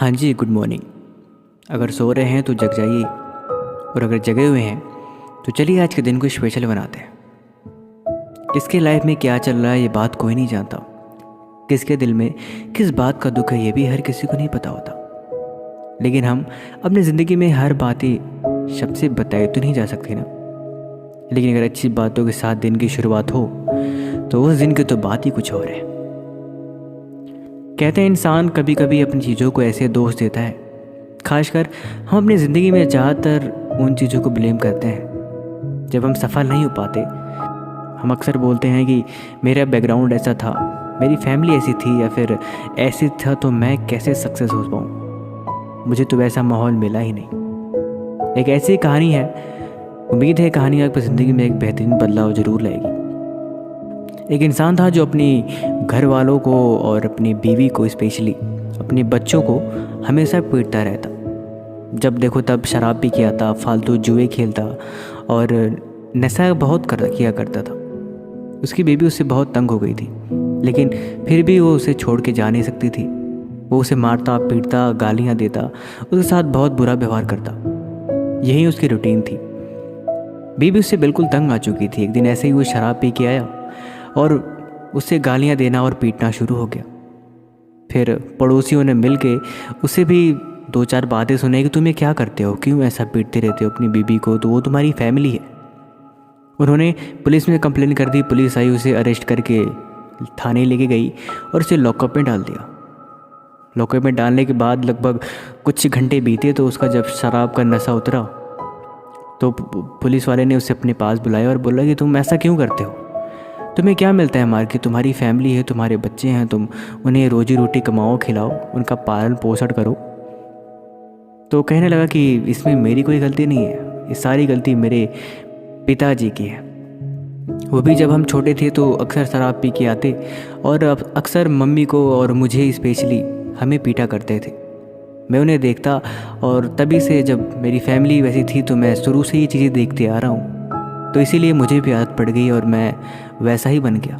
हाँ जी, good morning. अगर सो रहे हैं तो जग जाइए, और अगर जगे हुए हैं तो चलिए आज के दिन को स्पेशल बनाते हैं। किसके लाइफ में क्या चल रहा है ये बात कोई नहीं जानता। किसके दिल में किस बात का दुख है ये भी हर किसी को नहीं पता होता। लेकिन हम अपनी ज़िंदगी में हर बात ही शब्द से बताई तो नहीं जा सकती ना। लेकिन अगर अच्छी बातों के साथ दिन की शुरुआत हो तो उस दिन की तो बात ही कुछ और है। कहते हैं इंसान कभी कभी अपनी चीज़ों को ऐसे दोष देता है, खासकर हम अपनी ज़िंदगी में ज़्यादातर उन चीज़ों को ब्लेम करते हैं जब हम सफल नहीं हो पाते। हम अक्सर बोलते हैं कि मेरा बैकग्राउंड ऐसा था, मेरी फैमिली ऐसी थी, या फिर ऐसी था तो मैं कैसे सक्सेस हो पाऊँ, मुझे तो वैसा माहौल मिला ही नहीं। एक ऐसी कहानी है, उम्मीद है कहानी आपकी ज़िंदगी में एक बेहतरीन बदलाव ज़रूर लाएगी। एक इंसान था जो अपनी घर वालों को और अपनी बीवी को, स्पेशली अपने बच्चों को हमेशा पीटता रहता। जब देखो तब शराब पी के आता, फालतू जुए खेलता और नशा बहुत किया करता था। उसकी बीवी उससे बहुत तंग हो गई थी, लेकिन फिर भी वो उसे छोड़ के जा नहीं सकती थी। वो उसे मारता, पीटता, गालियाँ देता, उसके साथ बहुत बुरा व्यवहार करता। यही उसकी रूटीन थी। बीवी उससे बिल्कुल तंग आ चुकी थी। एक दिन ऐसे ही वो शराब पी के आया और उससे गालियाँ देना और पीटना शुरू हो गया। फिर पड़ोसियों ने मिल के उसे भी दो चार बातें सुनाई कि तुम ये क्या करते हो, क्यों ऐसा पीटते रहते हो अपनी बीबी को, तो वो तुम्हारी फैमिली है। उन्होंने पुलिस में कंप्लेन कर दी। पुलिस आई, उसे अरेस्ट करके थाने लेके गई और उसे लॉकअप में डाल दिया। लॉकअप में डालने के बाद लगभग कुछ घंटे बीते तो उसका जब शराब का नशा उतरा तो पुलिस वाले ने उसे अपने पास बुलाया और बोला कि तुम ऐसा क्यों करते हो, तुम्हें क्या मिलता है मार के, तुम्हारी फैमिली है, तुम्हारे बच्चे हैं, तुम उन्हें रोजी रोटी कमाओ, खिलाओ, उनका पालन पोषण करो। तो कहने लगा कि इसमें मेरी कोई गलती नहीं है, ये सारी गलती मेरे पिताजी की है। वो भी जब हम छोटे थे तो अक्सर शराब पी के आते और अक्सर मम्मी को और मुझे स्पेशली हमें पीटा करते थे। मैं उन्हें देखता और तभी से जब मेरी फैमिली वैसी थी तो मैं शुरू से ये चीज़ें देखते आ रहा हूँ, तो इसीलिए मुझे भी आदत पड़ गई और मैं वैसा ही बन गया।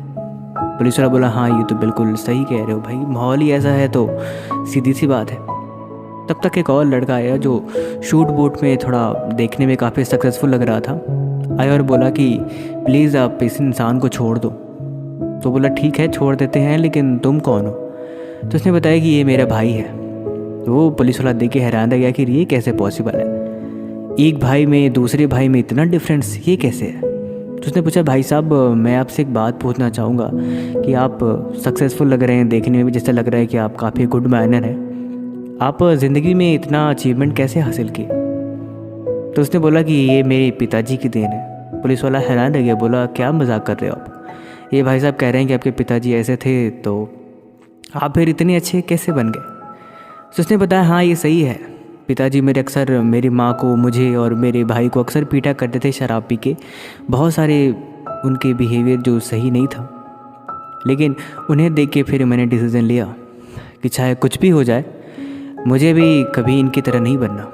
पुलिस वाला बोला हाँ ये तो बिल्कुल सही कह रहे हो भाई, माहौल ही ऐसा है तो सीधी सी बात है। तब तक एक और लड़का आया जो शूट बूट में थोड़ा देखने में काफ़ी सक्सेसफुल लग रहा था। आया और बोला कि प्लीज़ आप इस इंसान को छोड़ दो। तो बोला ठीक है छोड़ देते हैं, लेकिन तुम कौन हो? तो उसने बताया कि ये मेरा भाई है। तो वो पुलिस वाला देख के हैरान रह गया कि ये कैसे पॉसिबल है, एक भाई में दूसरे भाई में इतना डिफरेंस, ये कैसे है? तो उसने पूछा भाई साहब मैं आपसे एक बात पूछना चाहूँगा कि आप सक्सेसफुल लग रहे हैं, देखने में भी जैसा लग रहा है कि आप काफ़ी गुड मैनर हैं, आप ज़िंदगी में इतना अचीवमेंट कैसे हासिल किए? तो उसने बोला कि ये मेरे पिताजी की देन है। पुलिस वाला हैरान रह गया, बोला क्या मजाक कर रहे हो आप, ये भाई साहब कह रहे हैं कि आपके पिताजी ऐसे थे तो आप फिर इतने अच्छे कैसे बन गए? तो उसने बताया हाँ ये सही है, पिताजी मेरे अक्सर मेरी माँ को, मुझे और मेरे भाई को अक्सर पीटा करते थे शराब पी के। बहुत सारे उनके बिहेवियर जो सही नहीं था, लेकिन उन्हें देख के फिर मैंने डिसीज़न लिया कि चाहे कुछ भी हो जाए मुझे भी कभी इनकी तरह नहीं बनना।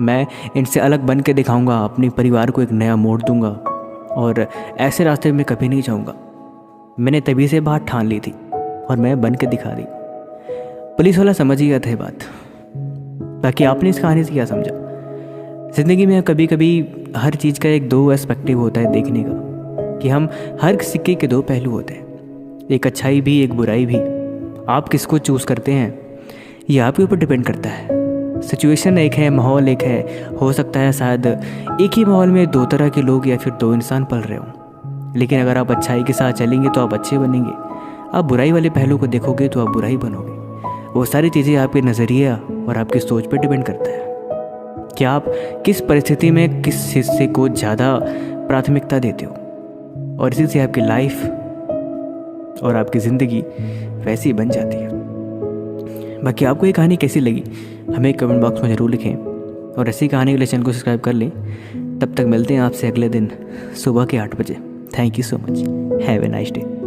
मैं इनसे अलग बन के दिखाऊंगा, अपने परिवार को एक नया मोड़ दूंगा और ऐसे रास्ते में कभी नहीं जाऊंगा। मैंने तभी से बात ठान ली थी और मैं बन के दिखा दी। पुलिस वाला समझ ही गया था ये बात। बाकी आपने इस कहानी से क्या समझा? ज़िंदगी में कभी कभी हर चीज़ का एक दो एस्पेक्टिव होता है देखने का, कि हम हर सिक्के के दो पहलू होते हैं, एक अच्छाई भी एक बुराई भी। आप किसको चूज़ करते हैं ये आपके ऊपर डिपेंड करता है। सिचुएशन एक है, माहौल एक है, हो सकता है शायद एक ही माहौल में दो तरह के लोग या फिर दो इंसान पल रहे हों, लेकिन अगर आप अच्छाई के साथ चलेंगे तो आप अच्छे बनेंगे, आप बुराई वाले पहलू को देखोगे तो आप बुराई बनोगे। वो सारी चीज़ें आपके नज़रिया और आपकी सोच पर डिपेंड करता है कि आप किस परिस्थिति में किस हिस्से को ज़्यादा प्राथमिकता देते हो, और इसी से आपकी लाइफ और आपकी ज़िंदगी वैसी बन जाती है। बाकी आपको ये कहानी कैसी लगी हमें कमेंट बॉक्स में ज़रूर लिखें, और ऐसी कहानी के लिए चैनल को सब्सक्राइब कर लें। तब तक मिलते हैं आपसे अगले दिन सुबह के 8 बजे। Thank you so much, have a nice day.